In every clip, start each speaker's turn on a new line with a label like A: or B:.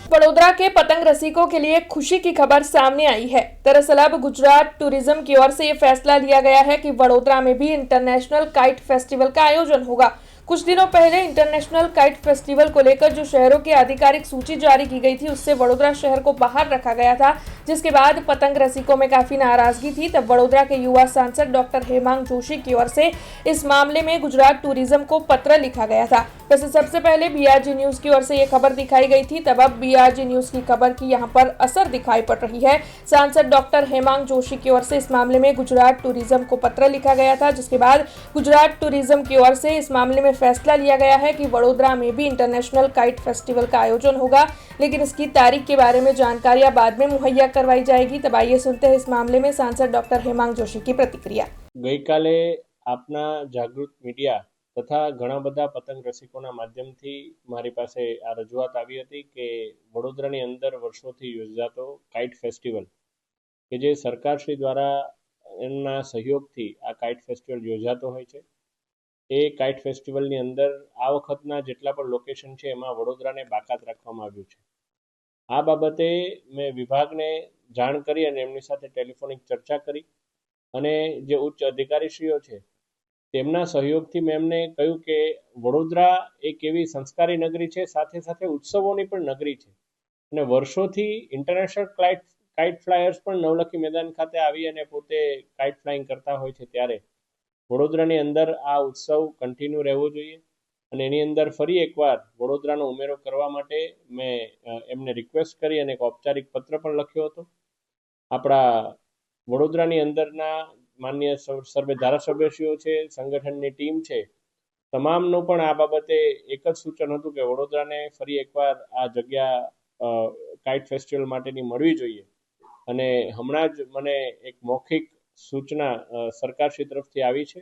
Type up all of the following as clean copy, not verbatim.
A: वडोदरा के पतंग रसिकों के लिए खुशी की खबर सामने आई है। दरअसल अब गुजरात टूरिज्म की ओर से ये फैसला लिया गया है कि वडोदरा में भी इंटरनेशनल काइट फेस्टिवल का आयोजन होगा। कुछ दिनों पहले इंटरनेशनल काइट फेस्टिवल को लेकर जो शहरों की आधिकारिक सूची जारी की गई थी, उससे वडोदरा शहर को बाहर रखा गया था, जिसके बाद पतंग रसिकों में काफी नाराजगी थी। तब वडोदरा के युवा सांसद डॉक्टर हेमांग जोशी की ओर से इस मामले में गुजरात टूरिज्म को पत्र लिखा गया था। वैसे सबसे पहले बीआरजी न्यूज की ओर से ये खबर दिखाई गई थी, तब अब बीआरजी न्यूज की खबर की यहाँ पर असर दिखाई पड़ रही है। सांसद डॉक्टर हेमांग जोशी की ओर से इस मामले में गुजरात टूरिज्म को पत्र लिखा गया था, जिसके बाद गुजरात टूरिज्म की ओर से इस मामले में फैसला लिया गया है कि वडोदरा में भी इंटरनेशनल काइट फेस्टिवल का आयोजन होगा, लेकिन इसकी तारीख के बारे में जानकारियां बाद में मुहैया करवाई जाएगी। तब आइए सुनते हैं इस मामले में सांसद डॉक्टर हेमांग जोशी की प्रतिक्रिया।
B: ગઈકાલે આપના જાગૃત મીડિયા તથા ઘણા બધા પતંગ રસિકોના માધ્યમથી મારી પાસે આ રજૂઆત આવી હતી કે વડોદરાની અંદર વર્ષોથી યોજાતો કાઇટ ફેસ્ટિવલ કે જે સરકારશ્રી દ્વારા એમના સહયોગથી આ કાઇટ ફેસ્ટિવલ યોજાતો હોય છે, એ કાઇટ ફેસ્ટિવલની અંદર આ વખતના જેટલા પણ લોકેશન છે એમાં વડોદરાને બાકાત રાખવામાં આવ્યું છે। આ બાબતે મેં વિભાગને જાણ કરી અને એમની સાથે ટેલિફોનિક ચર્ચા કરી અને જે ઉચ્ચ અધિકારીશ્રીઓ છે તેમના સહયોગથી મેં એમને કહ્યું કે વડોદરા એક એવી સંસ્કારી નગરી છે, સાથે સાથે ઉત્સવોની પણ નગરી છે અને વર્ષોથી ઇન્ટરનેશનલ કાઇટ ફ્લાયર્સ પણ નવલખી મેદાન ખાતે આવી અને પોતે કાઇટ ફ્લાઇંગ કરતા હોય છે, ત્યારે વડોદરાની અંદર આ ઉત્સવ કન્ટિન્યુ રહેવો જોઈએ અને એની અંદર ફરી એકવાર વડોદરાનો ઉમેરો કરવા માટે મેં એમને રિક્વેસ્ટ કરી અને એક ઔપચારિક પત્ર પણ લખ્યો હતો। આપણા વડોદરાની અંદરના માન્ય સર્વે ધારાસભ્યશ્રીઓ છે, સંગઠનની ટીમ છે, તમામનું પણ આ બાબતે એક જ સૂચન હતું કે વડોદરાને ફરી એકવાર આ જગ્યા કાઇટ ફેસ્ટિવલ માટેની મળવી જોઈએ અને હમણાં જ મને એક મૌખિક સૂચના સરકારશ્રી તરફથી આવી છે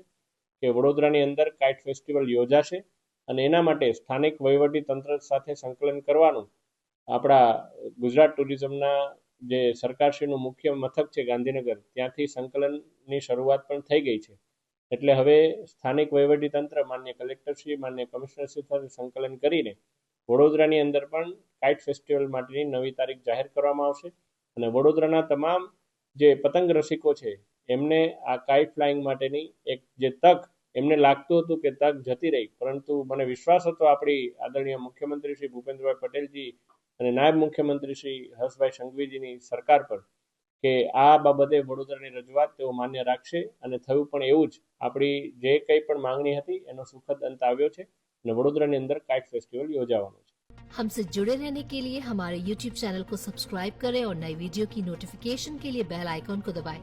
B: કે વડોદરાની અંદર કાઇટ ફેસ્ટિવલ યોજાશે અને એના માટે સ્થાનિક વહીવટી તંત્ર સાથે સંકલન કરવાનું આપણા ગુજરાત ટુરિઝમના જે સરકારશ્રીનું મુખ્ય મથક છે ગાંધીનગર, ત્યાંથી સંકલનની શરૂઆત પણ થઈ ગઈ છે। એટલે હવે સ્થાનિક વહીવટી તંત્ર માન્ય કલેક્ટરશ્રી, માન્ય કમિશનરશ્રી સાથે સંકલન કરીને વડોદરાની અંદર પણ કાઇટ ફેસ્ટિવલ માટેની નવી તારીખ જાહેર કરવામાં આવશે અને વડોદરાના તમામ જે પતંગ રસિકો છે એમને આ કાઇટ ફ્લાઇંગ માટેની એક જે તક એમને લાગતું હતું કે તક જતી રહી, પરંતુ મને વિશ્વાસ હતો આપણી આદરણીય મુખ્યમંત્રી શ્રી ભૂપેન્દ્રભાઈ પટેલજી અને નાયબ મુખ્યમંત્રી શ્રી હર્ષભાઈ સંઘવીજીની સરકાર પર કે આ બાબતે વડોદરાની રજૂઆત તેઓ માન્ય રાખશે અને થયું પણ એવું જ। આપણી જે કંઈ પણ માંગણી હતી એનો સુખદ અંત આવ્યો છે અને વડોદરાની અંદર કાઇટ फेस्टिवल યોજાવાનો છે।
C: हमसे जुड़े रहने के लिए हमारे YouTube चैनल को सब्सक्राइब करें और नई वीडियो की नोटिफिकेशन के लिए बेल आइकॉन को दबाएं।